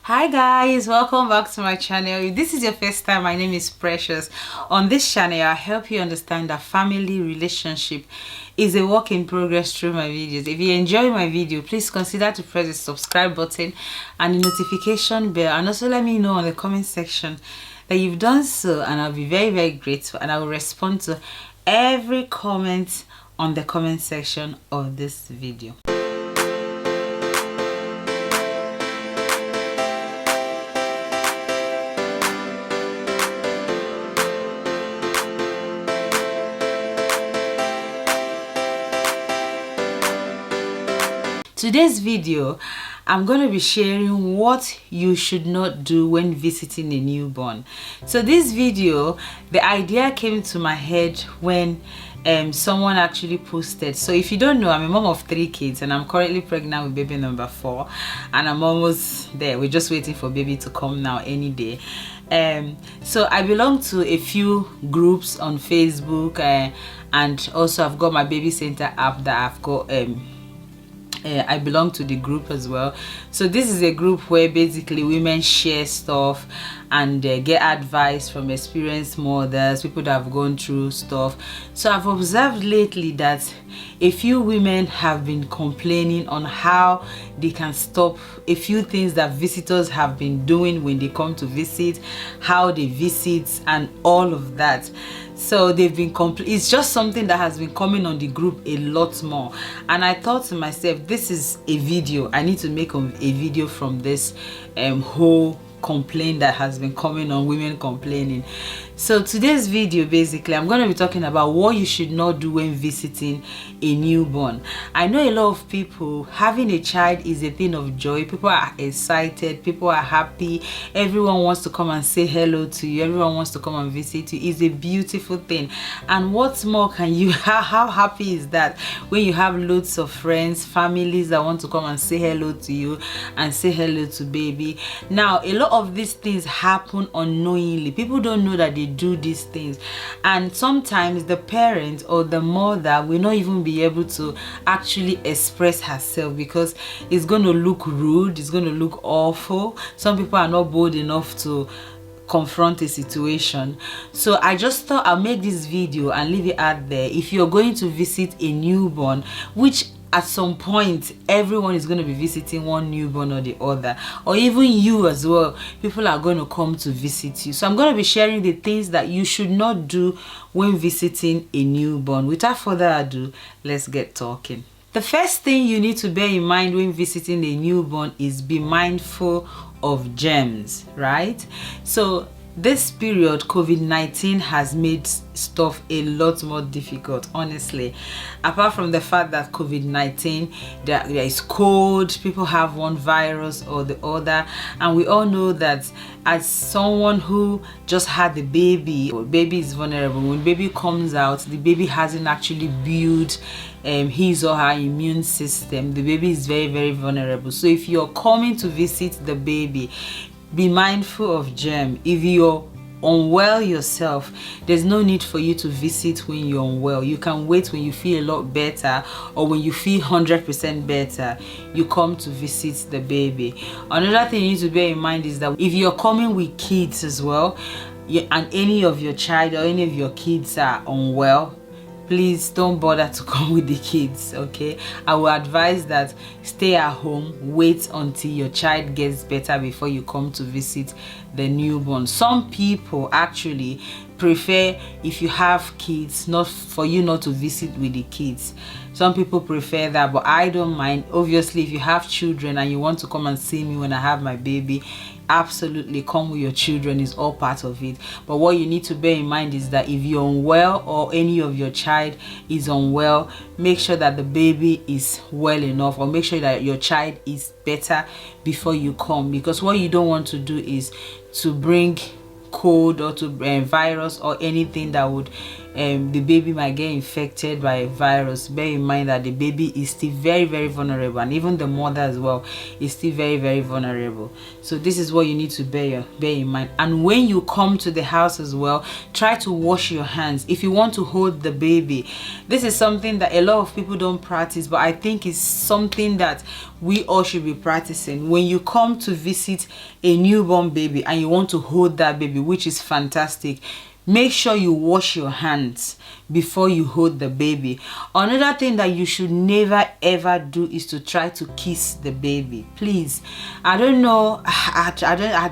Hi guys, welcome back to my channel. If this is your first time, my name is Precious. On this channel I help you understand that family relationship is a work in progress through my videos. If you enjoy my video, please consider to press the subscribe button and the notification bell, and also let me know in the comment section that you've done so, and I'll be very grateful, and I will respond to every comment on the comment section of this video. Today's video, I'm going to be sharing what you should not do when visiting a newborn. So this video, the idea came to my head when someone actually posted. So if you don't know, I'm a mom of 3 kids and I'm currently pregnant with baby number 4, and I'm almost there. We're just waiting for baby to come now any day. So I belong to a few groups on Facebook, and also I've got my baby center app that I've got. I belong to the group as well. So this is a group where basically women share stuff and get advice from experienced mothers, people that have gone through stuff. So I've observed lately that a few women have been complaining on how they can stop a few things that visitors have been doing when they come to visit, how they visit and all of that. So they've been it's just something that has been coming on the group a lot more, and I thought to myself, this is a video, I need to make a video from this whole complaint that has been coming on, women complaining. So today's video, basically I'm going to be talking about what you should not do when visiting a newborn. I know a lot of people, having a child is a thing of joy. People are excited, people are happy, everyone wants to come and say hello to you, everyone wants to come and visit you. It's a beautiful thing, and what's more, can you how happy is that when you have loads of friends, families that want to come and say hello to you and say hello to baby. Now a lot of these things happen unknowingly. People don't know that they do these things, and sometimes the parent or the mother will not even be able to actually express herself because it's going to look rude, it's going to look awful. Some people are not bold enough to confront a situation. So I just thought I'll make this video and leave it out there. If you're going to visit a newborn, which at some point everyone is going to be visiting one newborn or the other, or even you as well, people are going to come to visit you. So I'm going to be sharing the things that you should not do when visiting a newborn. Without further ado, let's get talking. The first thing you need to bear in mind when visiting a newborn is be mindful of germs, right? So this period, COVID-19 has made stuff a lot more difficult, honestly. Apart from the fact that COVID-19, there is cold, people have one virus or the other, and we all know that as someone who just had the baby, or baby is vulnerable. When baby comes out, the baby hasn't actually built his or her immune system. The baby is very vulnerable. So if you're coming to visit the baby, be mindful of germ. If you're unwell yourself, there's no need for you to visit when you're unwell. You can wait when you feel a lot better, or when you feel 100% better, you come to visit the baby. Another thing you need to bear in mind is that if you're coming with kids as well, and any of your child or any of your kids are unwell, please don't bother to come with the kids, okay? I will advise that stay at home, wait until your child gets better before you come to visit the newborn. Some people actually prefer, if you have kids, not for you not to visit with the kids. Some people prefer that, but I don't mind. Obviously, if you have children and you want to come and see me when I have my baby, absolutely come with your children, is all part of it. But what you need to bear in mind is that if you're unwell or any of your child is unwell, make sure that the baby is well enough, or make sure that your child is better before you come, because what you don't want to do is to bring cold or to virus or anything that would the baby might get infected by a virus, bear in mind that the baby is still very, very vulnerable, and even the mother as well is still very, very vulnerable. So this is what you need to bear in mind. And when you come to the house as well, try to wash your hands if you want to hold the baby. This is something that a lot of people don't practice, but I think it's something that we all should be practicing. When you come to visit a newborn baby and you want to hold that baby, which is fantastic, make sure you wash your hands before you hold the baby. Another thing that you should never ever do is to try to kiss the baby. Please, I don't know, I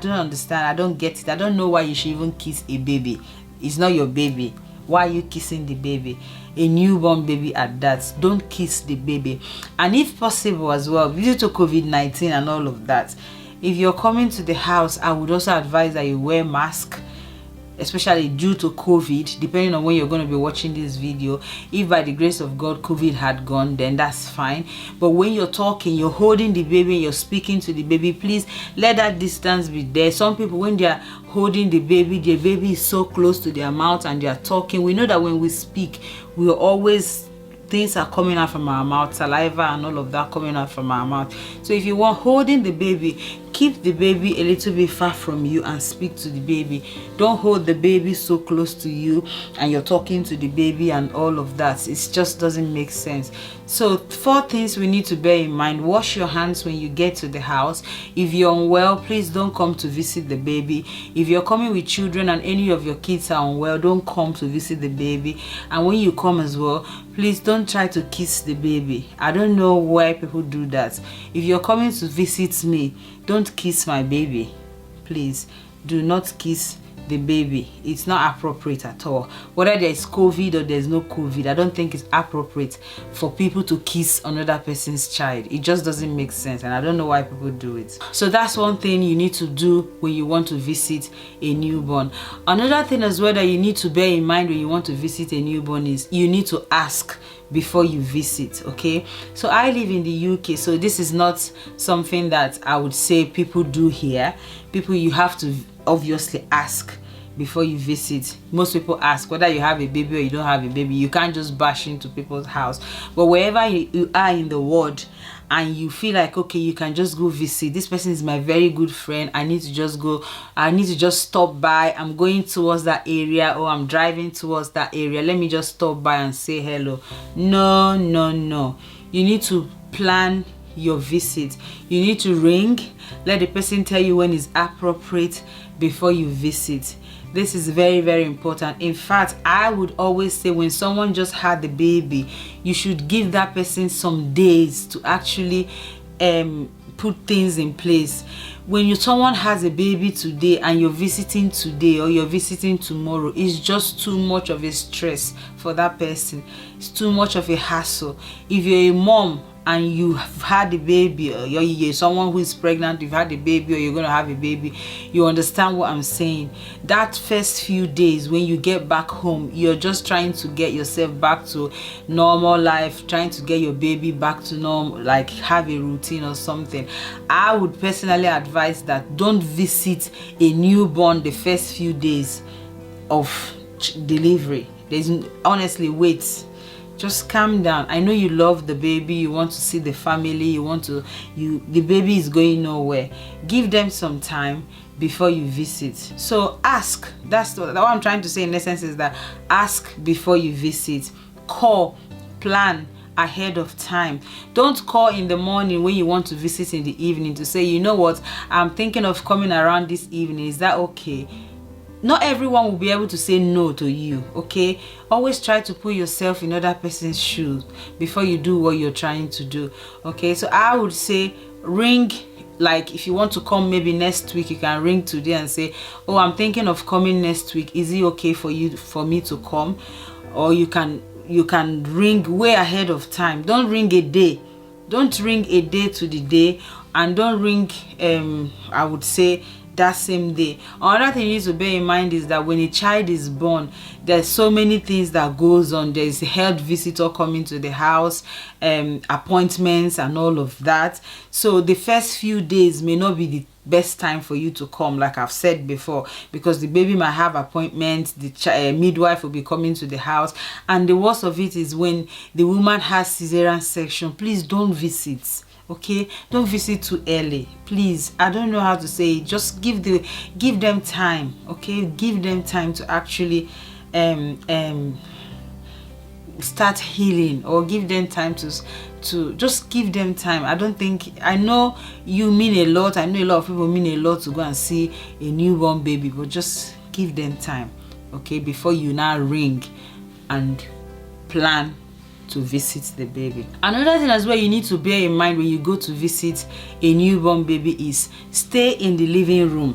don't understand, I don't get it. I don't know why you should even kiss a baby. It's not your baby. Why are you kissing the baby? A newborn baby at that. Don't kiss the baby. And if possible as well, due to COVID-19 and all of that, if you're coming to the house, I would also advise that you wear mask, especially due to COVID, depending on when you're going to be watching this video. If by the grace of God COVID had gone, then that's fine. But when you're talking, you're holding the baby, you're speaking to the baby, please let that distance be there. Some people, when they're holding the baby is so close to their mouth and they're talking. We know that when we speak, we're always, things are coming out from our mouth, saliva and all of that coming out from our mouth. So if you want holding the baby, keep the baby a little bit far from you and speak to the baby. Don't hold the baby so close to you and you're talking to the baby and all of that. It just doesn't make sense. So 4 things we need to bear in mind. Wash your hands when you get to the house. If you're unwell, please don't come to visit the baby. If you're coming with children and any of your kids are unwell, don't come to visit the baby. And when you come as well, please don't try to kiss the baby. I don't know why people do that. If you're coming to visit me, don't kiss my baby. Please do not kiss the baby. It's not appropriate at all. Whether there is COVID or there's no COVID, I don't think it's appropriate for people to kiss another person's child. It just doesn't make sense, and I don't know why people do it. So that's one thing you need to do when you want to visit a newborn. Another thing as well that you need to bear in mind when you want to visit a newborn is you need to ask before you visit. Okay, so I live in the UK, so this is not something that I would say people do here. People, you have to obviously ask before you visit. Most people ask whether you have a baby or you don't have a baby. You can't just bash into people's house. But wherever you are in the world and you feel like, okay, you can just go visit, this person is my very good friend, I need to just go, I need to just stop by, I'm going towards that area or I'm driving towards that area, let me just stop by and say hello. No, you need to plan your visit. You need to ring, let the person tell you when it's appropriate before you visit. This is very, very important. In fact, I would always say when someone just had the baby, you should give that person some days to actually put things in place. When someone has a baby today and you're visiting today or you're visiting tomorrow, it's just too much of a stress for that person. It's too much of a hassle. If you're a mom and you have had a baby, or you're someone who is pregnant, you've had a baby or you're going to have a baby, you understand what I'm saying. That first few days when you get back home, you're just trying to get yourself back to normal life, trying to get your baby back to normal, like have a routine or something. I would personally advise that don't visit a newborn the first few days of delivery. Honestly, wait. Just calm down. I know you love the baby, you want to see the family, the baby is going nowhere. Give them some time before you visit. So ask. That's what I'm trying to say in essence, is that ask before you visit. Call, plan ahead of time. Don't call in the morning when you want to visit in the evening to say, you know what, I'm thinking of coming around this evening, is that okay? Not everyone will be able to say no to you, okay? Always try to put yourself in other person's shoes before you do what you're trying to do, okay? So I would say ring, like if you want to come maybe next week, you can ring today and say, oh, I'm thinking of coming next week. Is it okay for me to come? Or you can ring way ahead of time. Don't ring a day. Don't ring a day to the day, and don't ring I would say that same day. Another thing you need to bear in mind is that when a child is born, there's so many things that goes on. There's a health visitor coming to the house, appointments and all of that. So the first few days may not be best time for you to come, like I've said before, because the baby might have appointments, the midwife will be coming to the house, and the worst of it is when the woman has cesarean section. Please don't visit. Okay, don't visit too early, please. I don't know how to say it. Just give them time. Okay, give them time to actually start healing, or give them time to just give them time. I know you mean a lot. I know a lot of people mean a lot to go and see a newborn baby, but just give them time, okay, before you now ring and plan to visit the baby. Another thing as well you need to bear in mind when you go to visit a newborn baby is stay in the living room.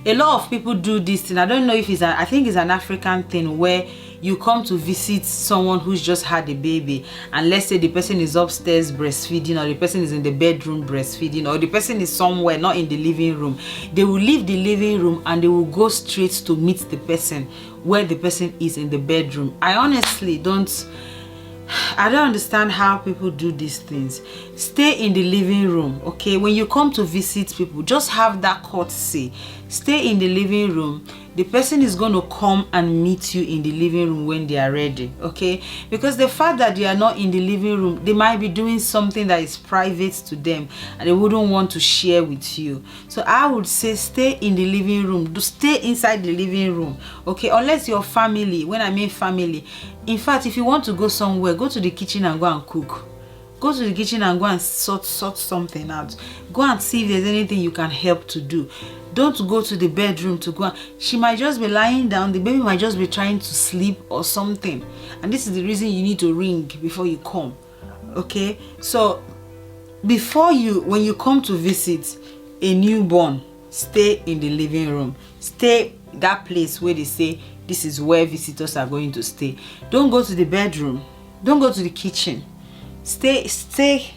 A lot of people do this thing. I don't know if I think it's an African thing, where you come to visit someone who's just had a baby, and let's say the person is upstairs breastfeeding, or the person is in the bedroom breastfeeding, or the person is somewhere not in the living room. They will leave the living room and they will go straight to meet the person where the person is in the bedroom. I honestly don't understand how people do these things. Stay in the living room, okay? When you come to visit people, just have that courtesy. Stay in the living room. The person is going to come and meet you in the living room when they are ready, okay? Because the fact that they are not in the living room, they might be doing something that is private to them and they wouldn't want to share with you. So I would say stay in the living room. Stay inside the living room, okay? Unless your family, when I mean family, in fact, if you want to go somewhere, go to the kitchen and go and cook. Go to the kitchen and go and sort something out. Go and see if there's anything you can help to do. Don't go to the bedroom to go. She might just be lying down. The baby might just be trying to sleep or something. And this is the reason you need to ring before you come. Okay? So, when you come to visit a newborn, stay in the living room. Stay that place where they say this is where visitors are going to stay. Don't go to the bedroom. Don't go to the kitchen. Stay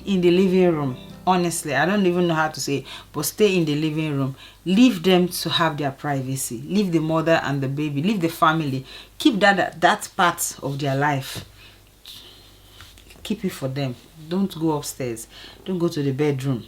in the living room. Honestly, I don't even know how to say it, but stay in the living room. Leave them to have their privacy. Leave the mother and the baby. Leave the family. Keep that part of their life. Keep it for them. Don't go upstairs. Don't go to the bedroom.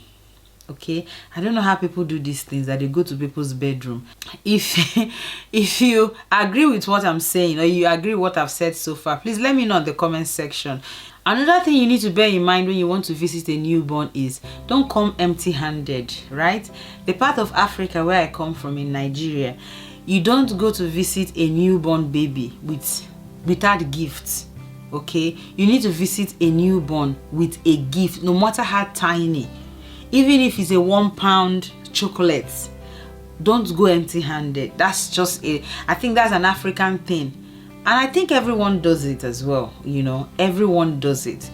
Okay, I don't know how people do these things, that they go to people's bedroom. If you agree with what I'm saying, or you agree with what I've said so far, please let me know in the comment section. Another thing you need to bear in mind when you want to visit a newborn is don't come empty-handed, right? The part of Africa where I come from, in Nigeria, you don't go to visit a newborn baby without gifts. Okay, you need to visit a newborn with a gift, no matter how tiny. Even if it's a 1 pound chocolate, don't go empty-handed. That's just I think that's an African thing. And I think everyone does it as well, you know. Everyone does it.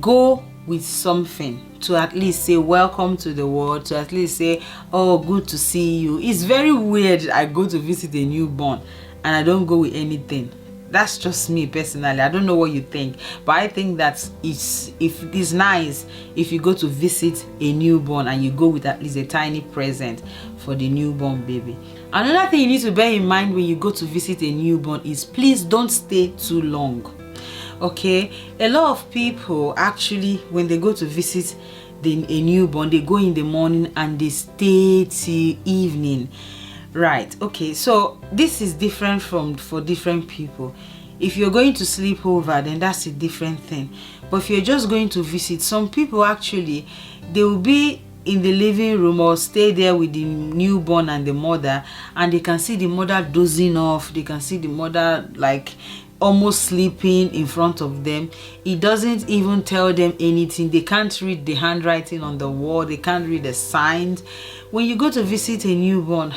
Go with something to at least say welcome to the world, to at least say, oh, good to see you. It's very weird I go to visit a newborn and I don't go with anything. That's just me personally. I don't know what you think, but I think that it's nice if you go to visit a newborn and you go with at least a tiny present for the newborn baby. Another thing you need to bear in mind when you go to visit a newborn is please don't stay too long. Okay, a lot of people actually, when they go to visit a newborn, they go in the morning and they stay till evening. Right, okay, so this is different for different people. If you're going to sleep over, then that's a different thing. But if you're just going to visit, some people actually, they will be in the living room or stay there with the newborn and the mother, and they can see the mother dozing off. They can see the mother like almost sleeping in front of them. It doesn't even tell them anything. They can't read the handwriting on the wall. They can't read the signs. When you go to visit a newborn,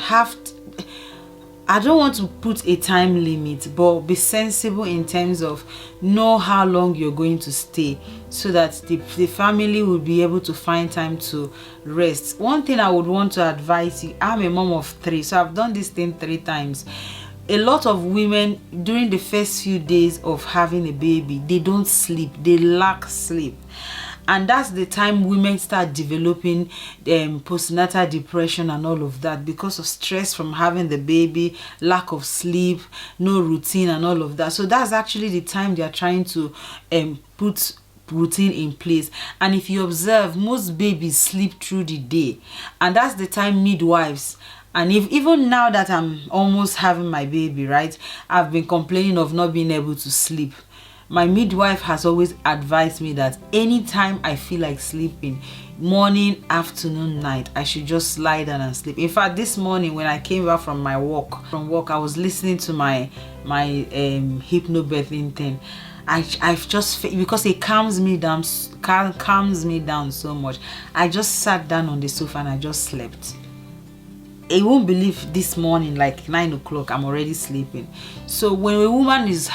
I don't want to put a time limit, but be sensible in terms of know how long you're going to stay, so that the family will be able to find time to rest. One thing I would want to advise you, I'm a mom of 3, so I've done this thing 3 times. A lot of women, during the first few days of having a baby, they don't sleep. They lack sleep. And that's the time women start developing postnatal depression and all of that, because of stress from having the baby, lack of sleep, no routine and all of that. So that's actually the time they are trying to put routine in place. And if you observe, most babies sleep through the day, and that's the time midwives, and if even now that I'm almost having my baby, right, I've been complaining of not being able to sleep. My midwife has always advised me that anytime I feel like sleeping, morning, afternoon, night, I should just lie down and sleep. In fact, this morning when I came back from my walk, I was listening to my hypnobirthing thing. I've just, because it calms me down so much, I just sat down on the sofa and I just slept. I won't believe this morning, like 9 o'clock, I'm already sleeping. So when a woman is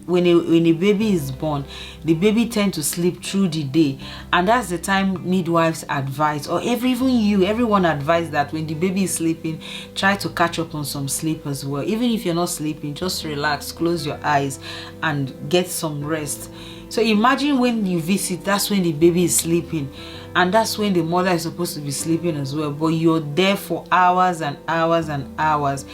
when a baby is born, the baby tend to sleep through the day, and that's the time midwives advise, or everyone advise that when the baby is sleeping, try to catch up on some sleep as well. Even if you're not sleeping, just relax, close your eyes and get some rest. So imagine when you visit, that's when the baby is sleeping, and that's when the mother is supposed to be sleeping as well, but you're there for hours and hours and hours.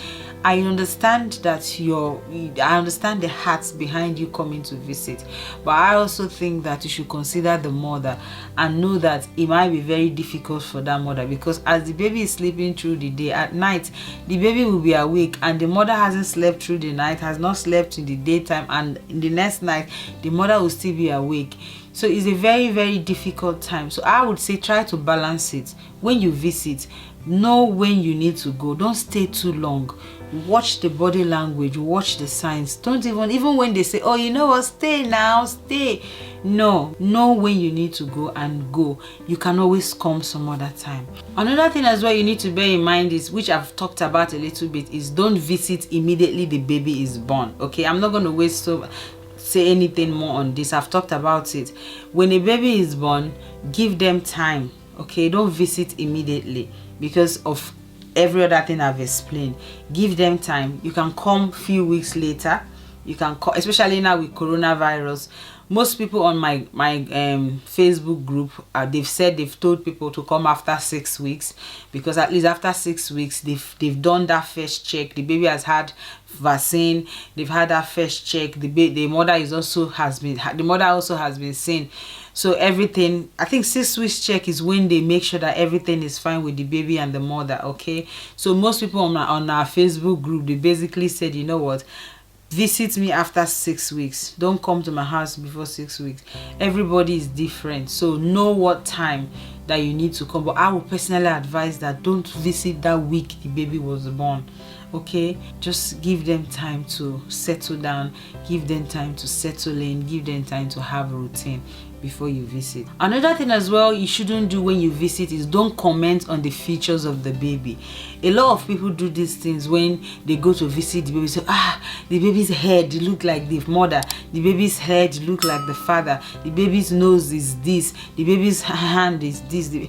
I understand that I understand the hearts behind you coming to visit, but I also think that you should consider the mother and know that it might be very difficult for that mother, because as the baby is sleeping through the day, at night the baby will be awake, and the mother hasn't slept through the night, has not slept in the daytime, and in the next night the mother will still be awake. So it's a very, very difficult time. So I would say try to balance it. When you visit, know when you need to go. Don't stay too long. Watch the body language, watch the signs. Don't even when they say, oh, you know what, stay now, stay. No, know when you need to go and go. You can always come some other time. Another thing as well you need to bear in mind is, which I've talked about a little bit, is don't visit immediately the baby is born. Okay, I'm not going to say anything more on this. I've talked about it. When a baby is born, give them time. Okay, don't visit immediately because of every other thing I've explained. Give them time. You can come few weeks later. You can call, especially now with coronavirus. Most people on my Facebook group, they've told people to come after 6 weeks, because at least after 6 weeks they've done that first check. The baby has had vaccine. They've had that first check. The mother also has been seen. So everything, I think 6 weeks check is when they make sure that everything is fine with the baby and the mother. Okay, so most people on our Facebook group, they basically said, you know what, visit me after 6 weeks. Don't come to my house before 6 weeks. Everybody is different, so know what time that you need to come. But I would personally advise that don't visit that week the baby was born. Okay, just give them time to settle down, give them time to settle in, give them time to have a routine before you visit. Another thing as well you shouldn't do when you visit is don't comment on the features of the baby. A lot of people do these things when they go to visit the baby. So the baby's head look like the mother, the baby's head look like the father, the baby's nose is this, the baby's hand is this.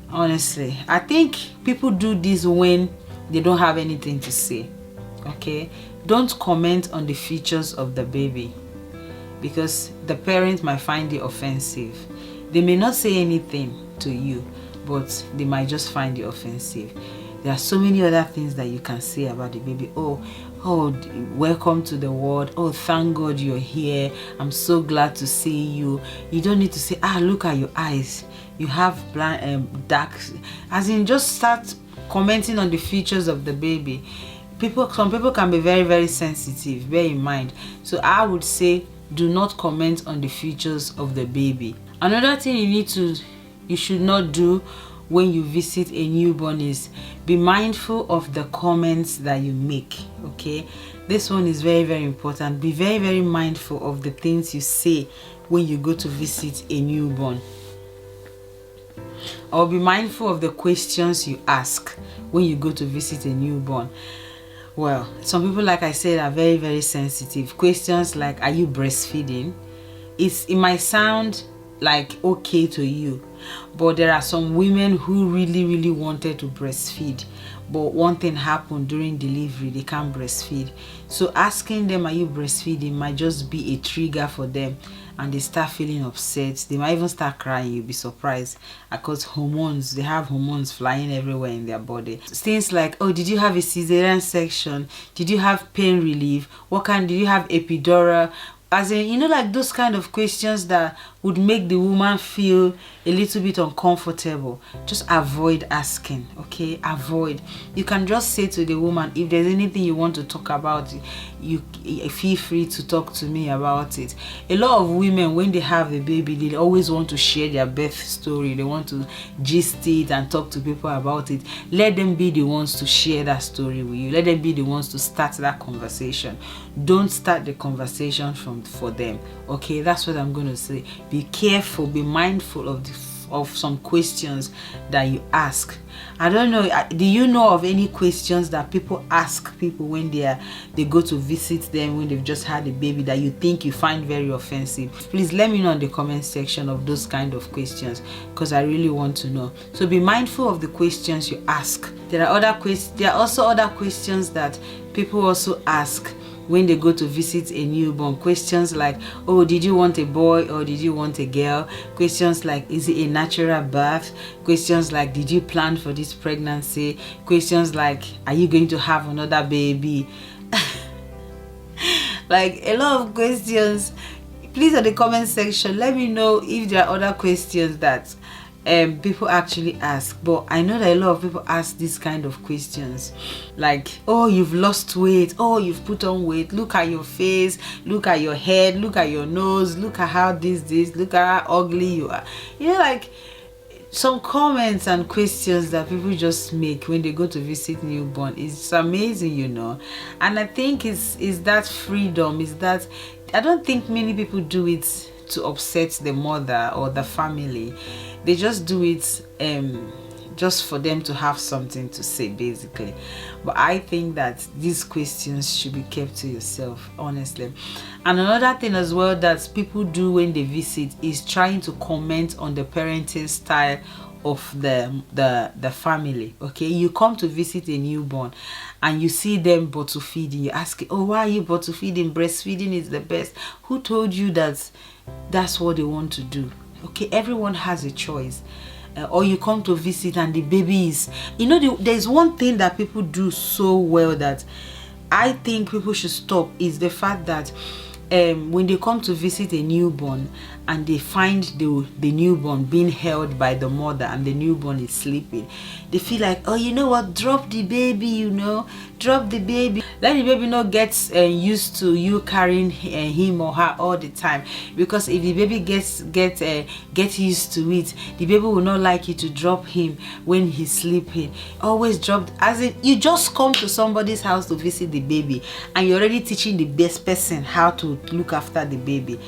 Honestly, I think people do this when they don't have anything to say. Okay, don't comment on the features of the baby, because the parents might find it offensive. They may not say anything to you, but they might just find it offensive. There are so many other things that you can say about the baby. Oh, welcome to the world. Oh, thank God you're here. I'm so glad to see you. You don't need to say, look at your eyes. You have dark. As in, just start commenting on the features of the baby. Some people can be very, very sensitive. Bear in mind. So I would say, do not comment on the features of the baby. Another thing you should not do when you visit a newborn is be mindful of the comments that you make. Okay, this one is very, very important. Be very, very mindful of the things you say when you go to visit a newborn, or be mindful of the questions you ask when you go to visit a newborn. Well, some people, like I said, are very, very sensitive. Questions like, are you breastfeeding? It might sound like okay to you, but there are some women who really, really wanted to breastfeed, but one thing happened during delivery, they can't breastfeed. So asking them, are you breastfeeding, might just be a trigger for them, and they start feeling upset. They might even start crying. You'll be surprised, because they have hormones flying everywhere in their body. Things like, oh, did you have a cesarean section? Did you have pain relief? Did you have epidural? As in, like those kind of questions that would make the woman feel a little bit uncomfortable, just avoid asking. Okay, avoid. You can just say to the woman, if there's anything you want to talk about, you feel free to talk to me about it. A lot of women, when they have a baby, they always want to share their birth story. They want to gist it and talk to people about it. Let them be the ones to share that story with you. Let them be the ones to start that conversation. Don't start the conversation for them. Okay, that's what I'm going to say. Be careful, be mindful of some questions that you ask. I don't know, do you know of any questions that people ask people when they go to visit them, when they've just had a baby, that you think you find very offensive? Please let me know in the comment section of those kind of questions, because I really want to know. So be mindful of the questions you ask. There are also other questions that people also ask when they go to visit a newborn. Questions like, oh, did you want a boy or did you want a girl? Questions like, is it a natural birth? Questions like, did you plan for this pregnancy? Questions like, are you going to have another baby? Like, a lot of questions. Please, in the comment section, let me know if there are other questions that people actually ask. But I know that a lot of people ask this kind of questions, like, oh, you've lost weight, oh, you've put on weight, look at your face, look at your head, look at your nose, look at how this, look at how ugly you are. You know, like some comments and questions that people just make when they go to visit newborn. It's amazing, you know. And I think is that freedom, is that I don't think many people do it to upset the mother or the family. They just do it just for them to have something to say, basically. But I think that these questions should be kept to yourself, honestly. And another thing as well that people do when they visit is trying to comment on the parenting style of the family. Okay, you come to visit a newborn and you see them bottle feeding. You ask, oh, why are you bottle feeding? Breastfeeding is the best. Who told you that that's what they want to do? Okay, everyone has a choice. Or you come to visit and the baby is, you know, there's one thing that people do so well that I think people should stop, is the fact that when they come to visit a newborn and they find the newborn being held by the mother and the newborn is sleeping, they feel like, oh, you know what, drop the baby, you know, drop the baby. Let the baby not get used to you carrying him or her all the time, because if the baby get used to it, the baby will not like you to drop him when he's sleeping. Always drop, as in you just come to somebody's house to visit the baby and you're already teaching the best person how to look after the baby.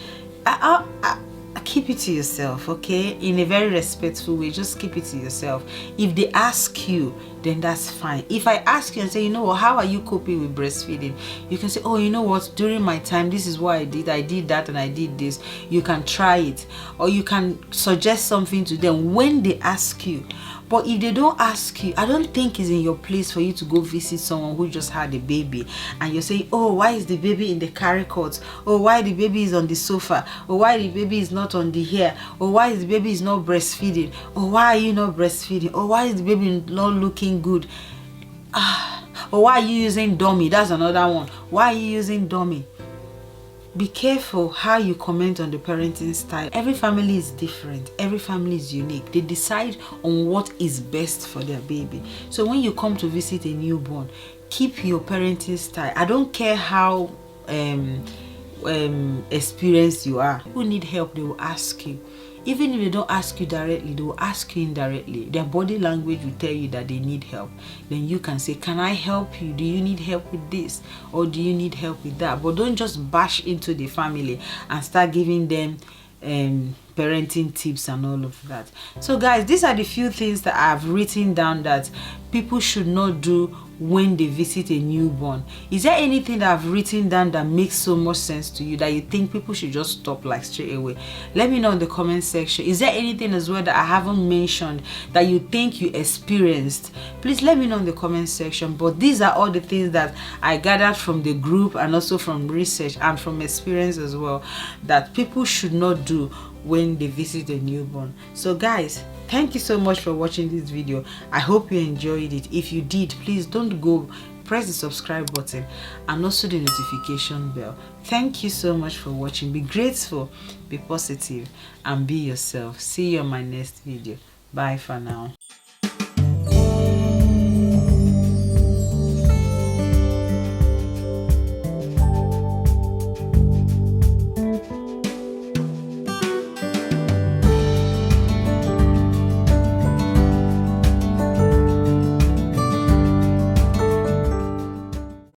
Keep it to yourself, okay? In a very respectful way, just keep it to yourself. If they ask you, then that's fine. If I ask you and say, you know what, how are you coping with breastfeeding? You can say, oh, you know what, during my time, this is what I did that and I did this. You can try it, or you can suggest something to them when they ask you. But if they don't ask you, I don't think it's in your place for you to go visit someone who just had a baby and you're saying, oh, why is the baby in the carry cot? Oh, why the baby is on the sofa? Or why the baby is not on the hair? Or why the baby is not breastfeeding? Or why are you not breastfeeding? Or why is the baby not looking good? Or why are you using dummy? That's another one. Why are you using dummy? Be careful how you comment on the parenting style. Every family is different. Every family is unique. They decide on what is best for their baby. So when you come to visit a newborn, keep your parenting style. I don't care how experienced you are. Who need help, they will ask you. Even if they don't ask you directly, they will ask you indirectly. Their body language will tell you that they need help. Then you can say, can I help you? Do you need help with this? Or do you need help with that? But don't just bash into the family and start giving them parenting tips and all of that. So guys, these are the few things that I've written down that people should not do when they visit a newborn. Is there anything that I've written down that makes so much sense to you that you think people should just stop like straight away? Let me know in the comment section. Is there anything as well that I haven't mentioned that you think you experienced? Please let me know in the comment section. But these are all the things that I gathered from the group and also from research and from experience as well that people should not do when they visit a newborn. So guys, thank you so much for watching this video. I hope you enjoyed it. If you did, please don't go press the subscribe button and also the notification bell. Thank you so much for watching. Be grateful, be positive, and be yourself. See you on my next video. Bye for now.